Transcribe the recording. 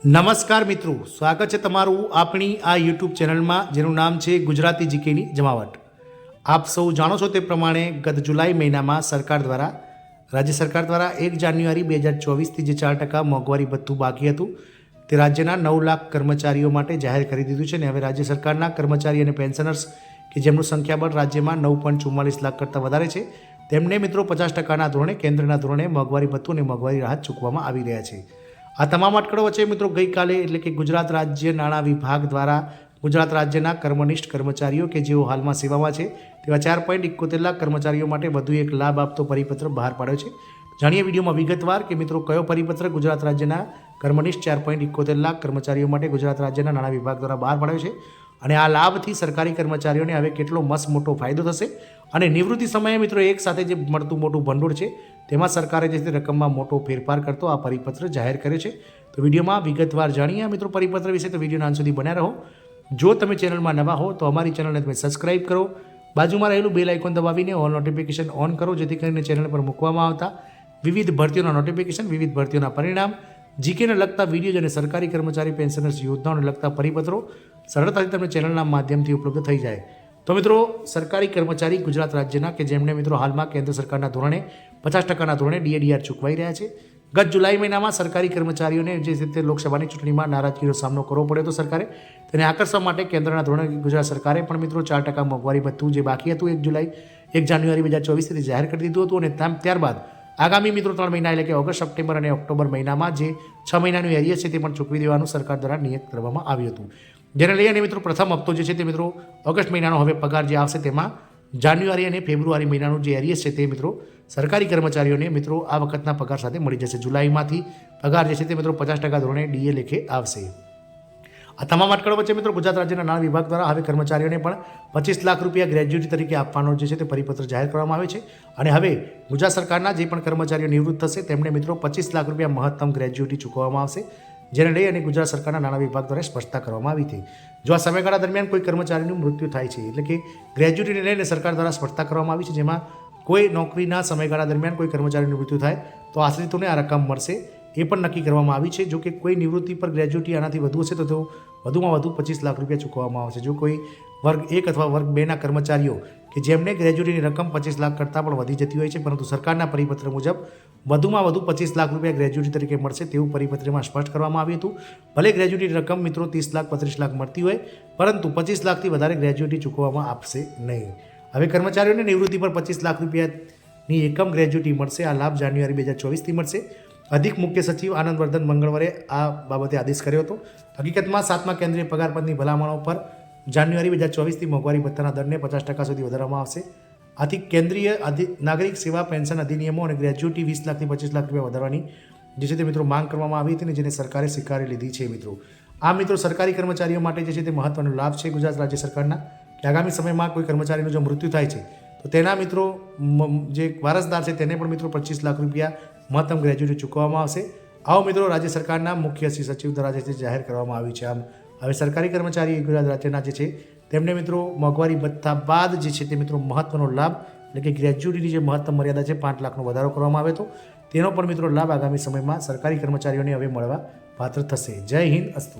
નમસ્કાર મિત્રો, સ્વાગત છે તમારું આપણી આ યુટ્યુબ ચેનલમાં જેનું નામ છે ગુજરાતી જીકેની જમાવટ। આપ સૌ જાણો છો તે પ્રમાણે ગત જુલાઈ મહિનામાં રાજ્ય સરકાર દ્વારા 1 જાન્યુઆરી 2024થી જે 4% મોંઘવારી ભથ્થું બાકી હતું તે રાજ્યના 9 લાખ કર્મચારીઓ માટે જાહેર કરી દીધું છે। અને હવે રાજ્ય સરકારના કર્મચારી અને પેન્શનર્સ કે જેમનું સંખ્યાબળ રાજ્યમાં 9.44 લાખ કરતાં વધારે છે તેમને મિત્રો 50%ના ધોરણે કેન્દ્રના ધોરણે મોંઘવારી ભથ્થું અને મોંઘવારી રાહત ચૂકવવામાં આવી રહ્યા છે। આ તમામ અટકળો વચ્ચે મિત્રો ગઈકાલે એટલે કે ગુજરાત રાજ્ય નાણાં વિભાગ દ્વારા ગુજરાત રાજ્યના કર્મનિષ્ઠ કર્મચારીઓ કે જેઓ હાલમાં સેવામાં છે તેવા 4.71 લાખ કર્મચારીઓ માટે વધુ એક લાભ આપતો પરિપત્ર બહાર પાડ્યો છે। જાણીએ વિડીયોમાં વિગતવાર કે મિત્રો કયો પરિપત્ર ગુજરાત રાજ્યના કર્મનિષ્ઠ 4.71 લાખ કર્મચારીઓ માટે ગુજરાત રાજ્યના નાણાં વિભાગ દ્વારા બહાર પાડ્યો છે અને આ લાભથી સરકારી કર્મચારીઓને હવે કેટલો મસ્ત મોટો ફાયદો થશે અને નિવૃત્તિ સમયે મિત્રો એક સાથે જે મળતું મોટું ભંડોળ છે તેમાં સરકારે જે રકમમાં મોટો ફેરફાર કરતો આ પરિપત્ર જાહેર કર્યો છે। તો વિડીયોમાં વિગતવાર જાણીએ મિત્રો પરિપત્ર વિશે। તો વિડીયોના અંત સુધી બન્યા રહો। જો તમે ચેનલમાં નવા હો તો અમારી ચેનલને તમે સબસ્ક્રાઇબ કરો, બાજુમાં રહેલું બેલ આઇકોન દબાવીને ઓલ નોટિફિકેશન ઓન કરો જેથી કરીને ચેનલ પર મૂકવામાં આવતા વિવિધ ભરતીઓના નોટિફિકેશન, વિવિધ ભરતીઓના પરિણામ, જીકેને લગતા વિડીયો અને સરકારી કર્મચારી પેન્શનર્સ યોજનાઓને લગતા પરિપત્રો સરળતાથી તમને ચેનલના માધ્યમથી ઉપલબ્ધ થઈ જાય। તો મિત્રો સરકારી કર્મચારી ગુજરાત રાજ્યના કે જેમને મિત્રો હાલમાં કેન્દ્ર સરકારના ધોરણે 50%ના ધોરણે ડીએડીઆર ચૂકવાઈ રહ્યા છે। ગત જુલાઈ મહિનામાં સરકારી કર્મચારીઓને જે રીતે લોકસભાની ચૂંટણીમાં નારાજગીનો સામનો કરવો પડ્યો હતો સરકારે તેને આકર્ષવા માટે કેન્દ્રના ધોરણે ગુજરાત સરકારે પણ મિત્રો 4% મોંઘવારી ભથ્થું જે બાકી હતું 1 જાન્યુઆરી 2024થી જાહેર કરી દીધું હતું અને ત્યારબાદ આગામી મિત્રો 3 મહિના એટલે કે ઓગસ્ટ, સપ્ટેમ્બર અને ઓક્ટોબર મહિનામાં જે 6 મહિનાનું એરિયસ છે તે પણ ચૂકવી દેવાનું સરકાર દ્વારા નિયત કરવામાં આવ્યું હતું। જેને લઈને મિત્રો પ્રથમ હપ્તો જે છે તે મિત્રો ઓગસ્ટ મહિનાનો હવે પગાર જે આવશે તેમાં જાન્યુઆરી અને ફેબ્રુઆરી મહિનાનું જે એરિયસ છે તે મિત્રો સરકારી કર્મચારીઓને મિત્રો આ વખતના પગાર સાથે મળી જશે। જુલાઈમાંથી પગાર જે છે તે મિત્રો 50% ધોરણે ડીએ લેખે આવશે। આ તમામ અટકળો વચ્ચે મિત્રો ગુજરાત રાજ્યના નાણાં વિભાગ દ્વારા હવે કર્મચારીઓને પણ 25 લાખ રૂપિયા ગ્રેજ્યુટી તરીકે આપવાનો જે છે તે પરિપત્ર જાહેર કરવામાં આવે છે અને હવે ગુજરાત સરકારના જે પણ કર્મચારીઓ નિવૃત્ત થશે તેમને મિત્રો 25 લાખ રૂપિયા મહત્તમ ગ્રેજ્યુટી ચૂકવવામાં આવશે, જેને લઈ અને ગુજરાત સરકારના નાણાં વિભાગ દ્વારા સ્પષ્ટતા કરવામાં આવી હતી। જો આ સમયગાળા દરમિયાન કોઈ કર્મચારીનું મૃત્યુ થાય છે એટલે કે ગ્રેજ્યુટીને લઈને સરકાર દ્વારા સ્પષ્ટતા કરવામાં આવી છે જેમાં કોઈ નોકરીના સમયગાળા દરમિયાન કોઈ કર્મચારીનું મૃત્યુ થાય તો આશ્રિતોને આ રકમ મળશે એ પણ નક્કી કરવામાં આવી છે। જો કે કોઈ નિવૃત્તિ પર ગ્રેજ્યુટી આનાથી વધુ હશે તો વધુમાં વધુ 25 લાખ રૂપિયા ચૂકવવામાં આવશે। જો કોઈ વર્ગ 1 અથવા વર્ગ 2ના કર્મચારીઓ કે જેમને ગ્રેજ્યુટીની રકમ 25 લાખ કરતાં પણ વધી જતી હોય છે પરંતુ સરકારના પરિપત્ર મુજબ વધુમાં વધુ 25 લાખ રૂપિયા ગ્રેજ્યુટી તરીકે મળશે તેવું પરિપત્રમાં સ્પષ્ટ કરવામાં આવ્યું હતું। ભલે ગ્રેજ્યુટીની રકમ મિત્રો 30 લાખ 35 લાખ મળતી હોય પરંતુ 25 લાખથી વધારે ગ્રેજ્યુટી ચૂકવવામાં આપશે નહીં। હવે કર્મચારીઓને નિવૃત્તિ પર 25 લાખ રૂપિયાની એકમ ગ્રેજ્યુટી મળશે। આ લાભ જાન્યુઆરી 2024થી મળશે। અધિક મુખ્ય સચિવ આનંદવર્ધન મંગળવારે આ બાબતે આદેશ કર્યો હતો। હકીકતમાં 7મા કેન્દ્રીય પગાર પંચની ભલામણો પર જાન્યુઆરી 2024થી મોંઘવારી ભથ્થાના દરને 50% સુધી વધારવામાં આવશે। આથી કેન્દ્રીય નાગરિક સેવા પેન્શન અધિનિયમો અને ગ્રેજ્યુટી 20 લાખથી 25 લાખ રૂપિયા વધારવાની જે છે તે મિત્રો માંગ કરવામાં આવી હતી અને જેને સરકારે સ્વીકારી લીધી છે। મિત્રો સરકારી કર્મચારીઓ માટે જે છે તે મહત્વનો લાભ છે ગુજરાત રાજ્ય સરકારના કે આગામી સમયમાં કોઈ કર્મચારીનું જો મૃત્યુ થાય છે તો તેના મિત્રો જે વારસદાર છે તેને પણ મિત્રો 25 લાખ રૂપિયા મહત્તમ ગ્રેજ્યુટી ચૂકવવામાં આવશે। આવો મિત્રો રાજ્ય સરકારના મુખ્ય સચિવ દ્વારા જે જાહેર કરવામાં આવ્યું છે। આમ હવે સરકારી કર્મચારી ગુજરાત રાજ્યના જે છે તેમને મિત્રો મોંઘવારી ભથ્થા બાદ જે છે તે મિત્રો મહત્વનો લાભ એટલે કે ગ્રેજ્યુટીની જે મહત્તમ મર્યાદા છે 5 લાખનો વધારો કરવામાં આવ્યો હતો તેનો પણ મિત્રો લાભ આગામી સમયમાં સરકારી કર્મચારીઓને હવે મળવા પાત્ર થશે। જય હિન્દ, અસ્તુ।